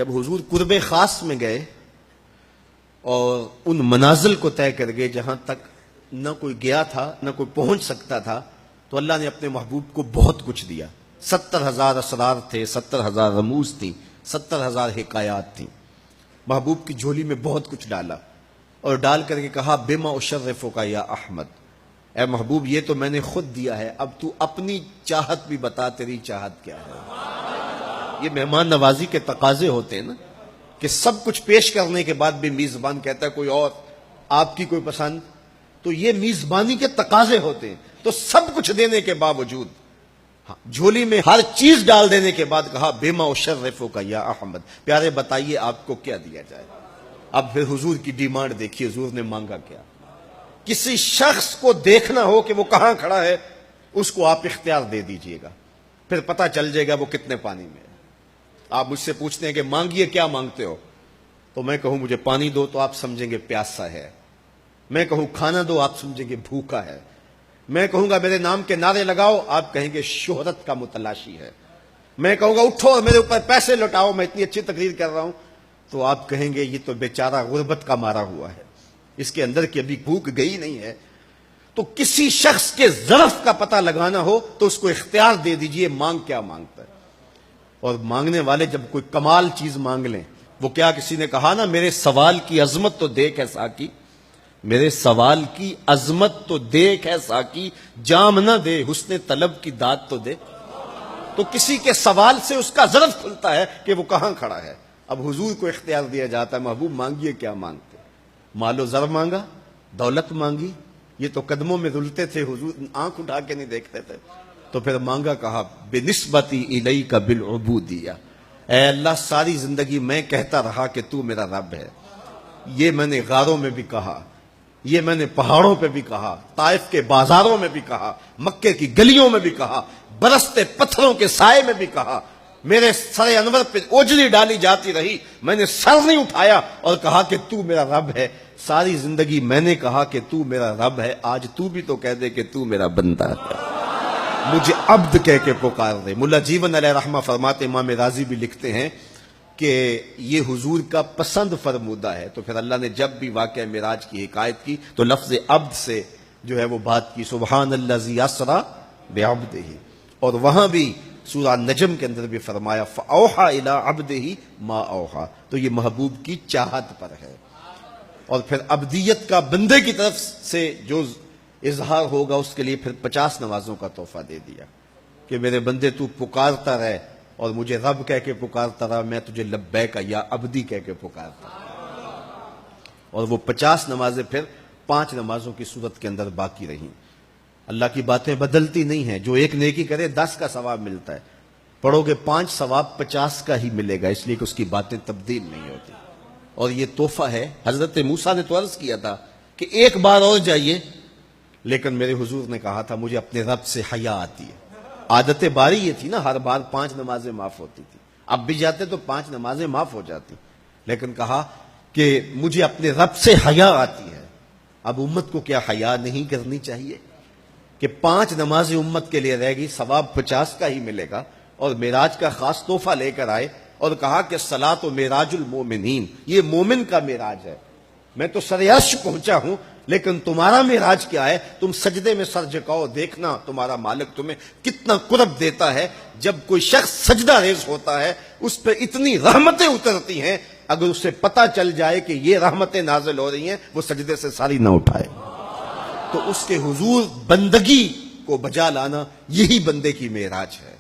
جب حضور قرب خاص میں گئے اور ان منازل کو طے کر گئے جہاں تک نہ کوئی گیا تھا نہ کوئی پہنچ سکتا تھا، تو اللہ نے اپنے محبوب کو بہت کچھ دیا۔ 70,000 اسرار تھے، 70,000 رموز تھیں، 70,000 حکایات تھیں۔ محبوب کی جھولی میں بہت کچھ ڈالا اور ڈال کر کے کہا بما اشرفک یا احمد، اے محبوب یہ تو میں نے خود دیا ہے، اب تو اپنی چاہت بھی بتا، تیری چاہت کیا ہے۔ یہ مہمان نوازی کے تقاضے ہوتے ہیں نا، کہ سب کچھ پیش کرنے کے بعد بھی میزبان کہتا ہے کوئی اور، آپ کی کوئی پسند، تو یہ میزبانی کے تقاضے ہوتے ہیں۔ تو سب کچھ دینے کے باوجود جھولی میں ہر چیز ڈال دینے کے بعد کہا بما اشرفک یا احمد، پیارے بتائیے آپ کو کیا دیا جائے۔ اب پھر حضور کی ڈیمانڈ دیکھیے، حضور نے مانگا کیا۔ کسی شخص کو دیکھنا ہو کہ وہ کہاں کھڑا ہے، اس کو آپ اختیار دے دیجئے گا، پھر پتہ چل جائے گا وہ کتنے پانی میں ہے۔ آپ مجھ سے پوچھتے ہیں کہ مانگیے کیا مانگتے ہو، تو میں کہوں مجھے پانی دو تو آپ سمجھیں گے پیاسا ہے، میں کہوں کھانا دو آپ سمجھیں گے بھوکا ہے، میں کہوں گا میرے نام کے نعرے لگاؤ آپ کہیں گے شہرت کا متلاشی ہے، میں کہوں گا اٹھو اور میرے اوپر پیسے لوٹاؤ میں اتنی اچھی تقریر کر رہا ہوں، تو آپ کہیں گے یہ تو بیچارہ غربت کا مارا ہوا ہے، اس کے اندر کی ابھی بھوک گئی نہیں ہے۔ تو کسی شخص کے ظرف کا پتہ لگانا ہو تو اس کو اختیار دے دیجئے مانگ کیا مانگتا ہے۔ اور مانگنے والے جب کوئی کمال چیز مانگ لیں، وہ کیا کسی نے کہا نا میرے سوال کی عظمت تو دیکھ ہے ساقی، میرے سوال کی عظمت تو دیکھ ہے ساقی، جام نہ دے حسن طلب کی داد تو دے۔ تو کسی کے سوال سے اس کا ظرف کھلتا ہے کہ وہ کہاں کھڑا ہے۔ اب حضور کو اختیار دیا جاتا ہے محبوب مانگیے کیا مانگتے، مال و زر مانگا، دولت مانگی، یہ تو قدموں میں رلتے تھے حضور آنکھ اٹھا کے نہیں دیکھتے تھے، تو پھر مانگا کہا بنسبتی الیک بالعبودیہ، اے اللہ ساری زندگی میں کہتا رہا کہ تو میرا رب ہے، یہ میں نے غاروں میں بھی کہا، یہ میں نے پہاڑوں پہ بھی کہا، طائف کے بازاروں میں بھی کہا، مکے کی گلیوں میں بھی کہا، برستے پتھروں کے سائے میں بھی کہا، میرے سر انور پہ اوجری ڈالی جاتی رہی، میں نے سر نہیں اٹھایا اور کہا کہ تو میرا رب ہے، ساری زندگی میں نے کہا کہ تو میرا رب ہے، آج تو بھی تو کہہ دے کہ تو میرا بندہ ہے، مجھے عبد کہہ کے پکار دے۔ ملا جیون علیہ رحمہ فرماتے، امام راضی بھی لکھتے ہیں کہ یہ حضور کا پسند فرمودہ ہے، تو پھر اللہ نے جب بھی واقعہ معراج کی حکایت کی تو لفظ عبد سے جو ہے وہ بات کی، سبحان الذی اسری بعبدہ، اور وہاں بھی سورہ نجم کے اندر بھی فرمایا فاوحی الی عبدہ ما اوحی، تو یہ محبوب کی چاہت پر ہے۔ اور پھر عبدیت کا بندے کی طرف سے جو اظہار ہوگا اس کے لیے پھر 50 نمازوں کا تحفہ دے دیا کہ میرے بندے تو پکارتا رہے اور مجھے رب کہہ کے پکارتا رہا، میں تجھے لبیک یا عبدی کہہ کے پکارتا رہا۔ اور وہ 50 نمازیں پھر 5 نمازوں کی صورت کے اندر باقی رہیں۔ اللہ کی باتیں بدلتی نہیں ہیں، جو ایک نیکی کرے 10 کا ثواب ملتا ہے، پڑھو گے 5 ثواب 50 کا ہی ملے گا، اس لیے کہ اس کی باتیں تبدیل نہیں ہوتی۔ اور یہ تحفہ ہے۔ حضرت موسیٰ نے تو عرض کیا تھا کہ ایک بار اور جائیے، لیکن میرے حضور نے کہا تھا مجھے اپنے رب سے حیا آتی ہے۔ عادت باری یہ تھی نا، ہر بار 5 نمازیں معاف ہوتی تھی، اب بھی جاتے تو 5 نمازیں معاف ہو جاتی، لیکن کہا کہ مجھے اپنے رب سے حیا آتی ہے۔ اب امت کو کیا حیا نہیں کرنی چاہیے کہ 5 نمازیں امت کے لیے رہ گئی، ثواب 50 کا ہی ملے گا، اور معراج کا خاص تحفہ لے کر آئے اور کہا کہ صلاۃ و معراج المومنین، یہ مومن کا معراج ہے، میں تو سر عرش پہنچا ہوں لیکن تمہارا معراج کیا ہے، تم سجدے میں سر جھکاؤ، دیکھنا تمہارا مالک تمہیں کتنا قرب دیتا ہے۔ جب کوئی شخص سجدہ ریز ہوتا ہے اس پہ اتنی رحمتیں اترتی ہیں، اگر اسے پتہ چل جائے کہ یہ رحمتیں نازل ہو رہی ہیں وہ سجدے سے ساری نہ اٹھائے۔ تو اس کے حضور بندگی کو بجا لانا یہی بندے کی معراج ہے۔